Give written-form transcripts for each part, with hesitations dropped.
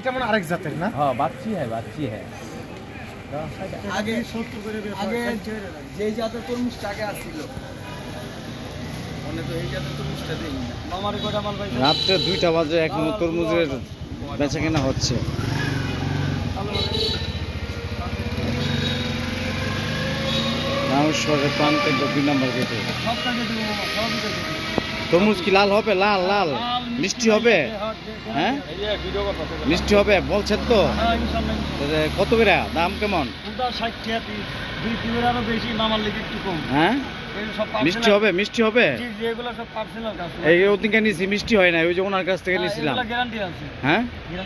এটা মানে আরেক জাতের না? हाँ बाच्छी है আগে আগে যেই জাতের তরমুজটা আগে আসছিল মনে তো এই জাতের তরমুজটা দেই না মামারে কটা মাল পাইছে রাত্রে 2টা বাজে এখনো তরমুজের বেচা কেনা হচ্ছে। রামেশ্বরের প্রান্তে 2 নম্বর গেটে সবটাকে দেবো মামা সবই দেবো তরমুজ কি লাল হবে? লাল লাল মিষ্টি হবে? হ্যাঁ মিষ্টি হবে বলছেন তো? হ্যাঁ ইনশাআল্লাহ কত করে দাম কেমন? পুরো 60 টাকা পিস 2 আরো বেশি মামার লেগে একটু কম হ্যাঁ এগুলো সব মিষ্টি হবে মিষ্টি হবে? জি যেগুলো সব পার্সোনাল কাজ এই ওদিকে নিয়েছি মিষ্টি হয় না, ওই যে ওনার কাছ থেকে নিয়েছিলাম। এগুলো গ্যারান্টি আছে হ্যাঁ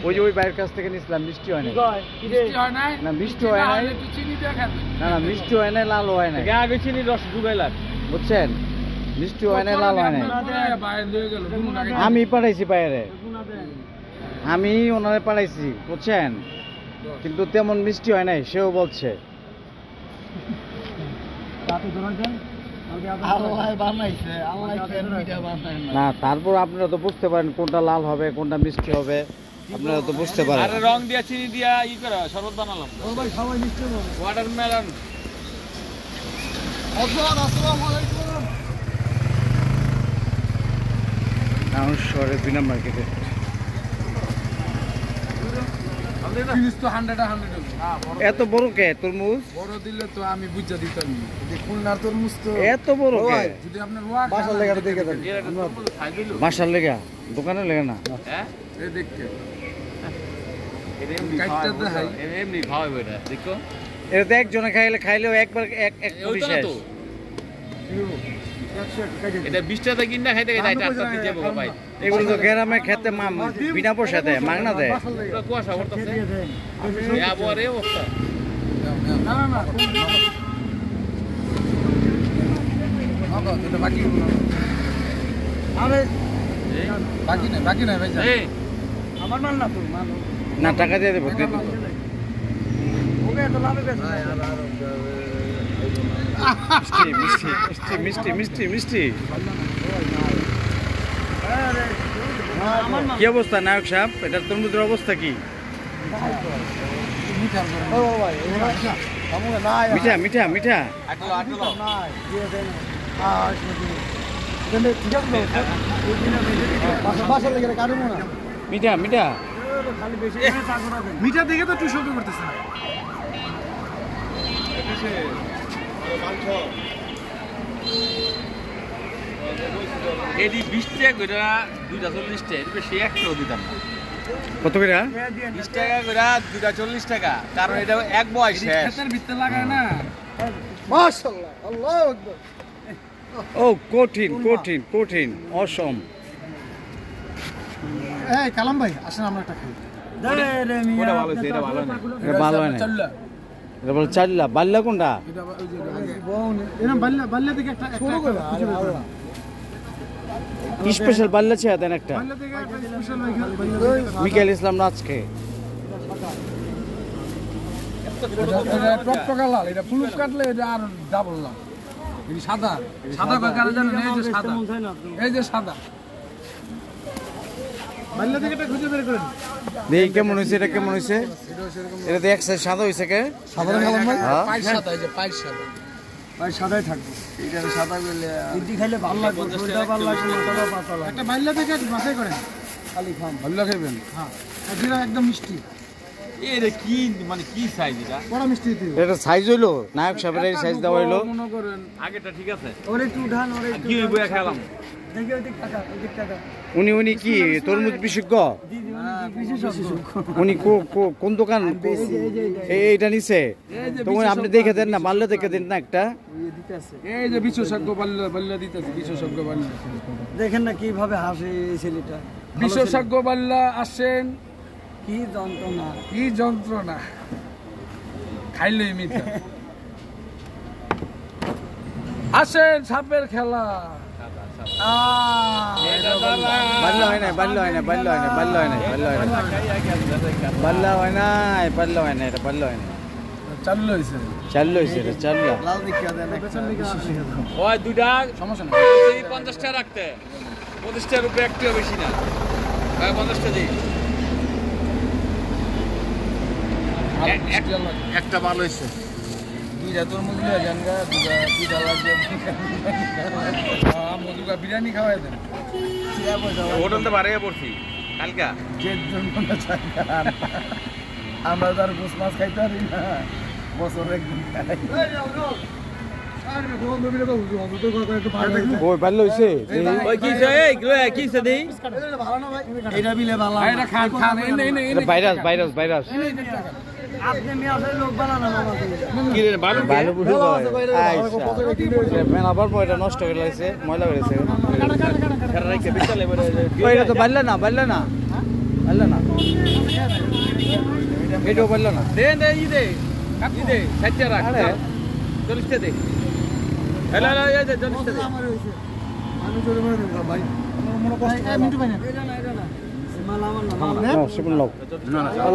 ওই যে ওই বাইরের কাছ থেকে নিয়েছিলাম, মিষ্টি হয় না। মিষ্টি হয় না না মিষ্টি হয় না, একটু চিনি দিয়ে খাবেন না না মিষ্টি হয় না, লাল হয় না। আগে চিনি রস ডুবাইলাম বুঝছেন, মিষ্টি হয় না, লাল হয় না। আমি পাঠাইছি বাইরে, আমি ওনারে পাঠাইছি বুঝছেন, কিন্তু তেমন মিষ্টি হয় নাই সেও বলছে। না তারপর আপনারা তো বুঝতে পারেন কোনটা লাল হবে কোনটা মিষ্টি হবে, আপনারা তো বুঝতে পারেন। আরে রং দিয়া চিনি দিয়া ই করা শরবত বানালাম ও ভাই সবাই মিষ্টি ওয়াটারমেলন আসসালামু আলাইকুম রামেশ্বরের 2 নম্বর গেটে জিনিস তো 100 এত বড় কে তরমুজ? বড় দিলে তো আমি বুঝা দিতাম যে খুলনার তরমুজ তো এত বড় কে? যদি আপনার বাসার লেগাটা দেখে দেন বাসার লেগা, দোকানের লেগা না। হ্যাঁ এই দেখতে কাটতে দেখাই এমনি খাওয়াবে এটা দেখো এটা তো একজনে খাইলেও একবার এক কোটি ওইটা না শেষ। তো এটা 20 টাকা কিনা খাইতে গেছে এটা আটটা দিয়ে যাবো ভাই এগুলো তো গ্রামে খেতে বিনা পয়সা দেয়, মাগনা দেয়। পুরো কুয়াশা পড়তেছে এই আবহাওয়ার এই অবস্থা না না না এটা বাকি আরে বাকি নাই ভাই এই আমার মাল না তো মাল না টাকা দিয়ে দেবো, দিয়ে দেবো। ওকে তো লাভে বেচা মিষ্টি মিষ্টি মিষ্টি মিষ্টি মিষ্টি মিষ্টি। কি অবস্থা নায়ক সাহেব, এটার তরমুজের অবস্থা কি? মিঠা মিঠা মিঠা আটলো মিঠা মিঠা মিঠা দেখে তো টুসো করতেছে না এডি 20 টাকা করে 2টা 40 টাকা এর বেশি একটাও দিতাম না। কত করে? 20 টাকা করে 2টা 40 টাকা, কারণ এটা এক বয়স শেষ ক্ষেতের ভিতরে লাগায় না মাশাআল্লাহ, আল্লাহু আকবার। ও কঠিন কঠিন কঠিন অসম। এই কালাম ভাই আসেন আমরা একটা খাই। ওটা ভালো হয়েছে, এটা ভালো না এটা ভালো হয় না, এটা বলে চাল্লা বাল্লা কোনটা? এরকম বাল্লা থেকে একটা শুরু করে স্পেশাল বাল্লা ছে দেন একটা। বাল্লা থেকে একটা স্পেশাল ওই মিকাইল ইসলাম রাজকে টকটকা লাল এটা ফুলুস কাটলে এটা আর ডাবল লাল এই সাদা সাদা কয় কারে জানেন এই যে সাদা এই যে সাদা বাল্লা থেকে একটা খুঁজে বের করেন। দেখি কেমন হয়েছে, এটা কেমন হয়েছে? এটা তো এক সাইড সাদা হয়েছে কে? সাধারণ কালাম ভাই হ্যাঁ পাইল সাদা এই যে পাইল সাদা ভাই সাদাই থাকবে। এটা সাদা করলে বুদ্ধি খাইলে ভালো লাগবে, শরীরটা ভালো লাগবে, মাথাটা পাতলা লাগবে। একটা বাল্লা থেকে একটু বাছাই করেন খালি খান। ভালো খাবেন হ্যাঁ আর যেটা একদম মিষ্টি, এটা কি মানে কি সাইজ এটা বড় মিষ্টি দিও। এটা সাইজ হইলো নায়ক সাহেবের এই সাইজ দেওয়া হইলো। মনে করেন আগেটা ঠিক আছে ওরে একটু উঠান, ওরে একটু কি বইয়া খেলাম দেখি ওই দিক টাকা, ওই দিক টাকা। উনি কি তরমুজ বিশেষজ্ঞ? উনি কোন দোকান এইটা নিছে? তো আপনি দেখে দেন না, মারলে দেখে দেন না একটা। এই যে বিশেষজ্ঞ বাল্লা দিতেছে বিশেষজ্ঞ বাল্লা দেখেন না কিভাবে হাসে এই ছেলেটা। বিশেষজ্ঞ বাল্লা আসেন কি যন্ত্রণা, কি যন্ত্রণা খাইলেই মিথ্যা আসেন সাপের খেলা বাল্লা হয় না, বাল্লা হয় না, বাল্লা হয় না, বাল্লা হয় না, বাল্লা হয় না, বাল্লা হয় না, বাল্লা হয় না, এটা বাল্লা হয় না। চালু হয়েছে চাল্লো হয়েছে, এটা চাল্লা। লাল দিকে দেন একটা। ওই দুইটা সমস্যা না 50 টাকা রাখতে 50 টাকার উপরে একটু বেশি না 50 টাকা দিই একটা ভালো হয়েছে। দুইটা তোর মধ্যে জানগা দুইটা লাগবে মধুকা বিরিয়ানি খাওয়াই দেন হোটেল তো বাড়িয়ে পড়ছি কালকা। আমরা তো আর গোস মাছ খাইতে পারি না, বছর একদিন খাই। ওই ভালো হইছে ওই কিছে দেই এটা বিলে ভালো এটা খান খান ভাইরাস ভাইরাস ভাইরাস আপনি মিয়াছের লোক বানানো মামা কি রে ভালো ভালো বুঝে মেলা পর এটা নষ্ট হয়ে গেছে, ময়লা হয়ে গেছে। খেরা রাখতে বিশালে বড় এটা তো বাড়লে না বাড়লে না বাড়লে না, এটাও বাড়লো না। দে দে ইদে ইদে সাচ্চা রাখ আরে। 40 টা দে। হ্যালো হ্যালো এই দে 40 টা দে। আমি জোরে মারে দেব ভাই মনে কষ্ট মিন্টু ভাই না এটা না মালা আমার না মালা নাও সেগুলো লও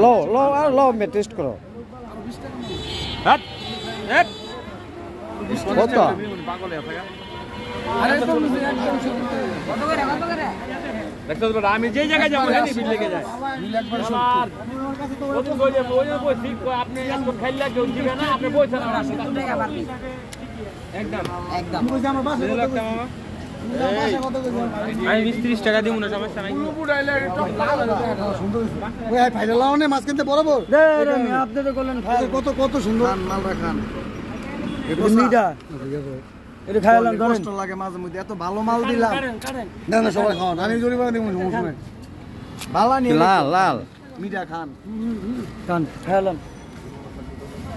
লও লও আর লও মে টেস্ট করো হাট হাট কত পাগল হয়ে থাকা। আরে তো দেখতে তো আমি যে জায়গায় যাব জানি বিল লেগে যায়। আমার ওদিন কইলে ওই ঠিক আপনি একদম খাইলা কেউ দিবে না, আপনি পয়সা না আসে টাকা পারবি একদম একদম কই আমার বাসা কত লাগতা মামা। বাসা কত কই আমি 20-30 টাকা দিব না, সমস্যা নাই। ওই ফাইনাল লাউনে মাছ কিনতে বরাবর রে রে আপনি তো করলেন কত কত সুন্দর মাল রাখান এটা মিটা এটা খাইলাম কষ্ট লাগে মাঝে মধ্যে এত ভালো মাল দিলাম না না সবাই খান আমি জরিমানা দেব সমস্যা নাই ভালো নি লাল লাল মিটা খান খান খাইলাম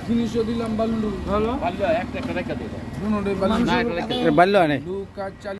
জিনিসও দিলাম বাল্লু ভালো একটা রেখা দে। দুটোই বাল্লু না এটা রেখা দে। বাড়লো না লুকা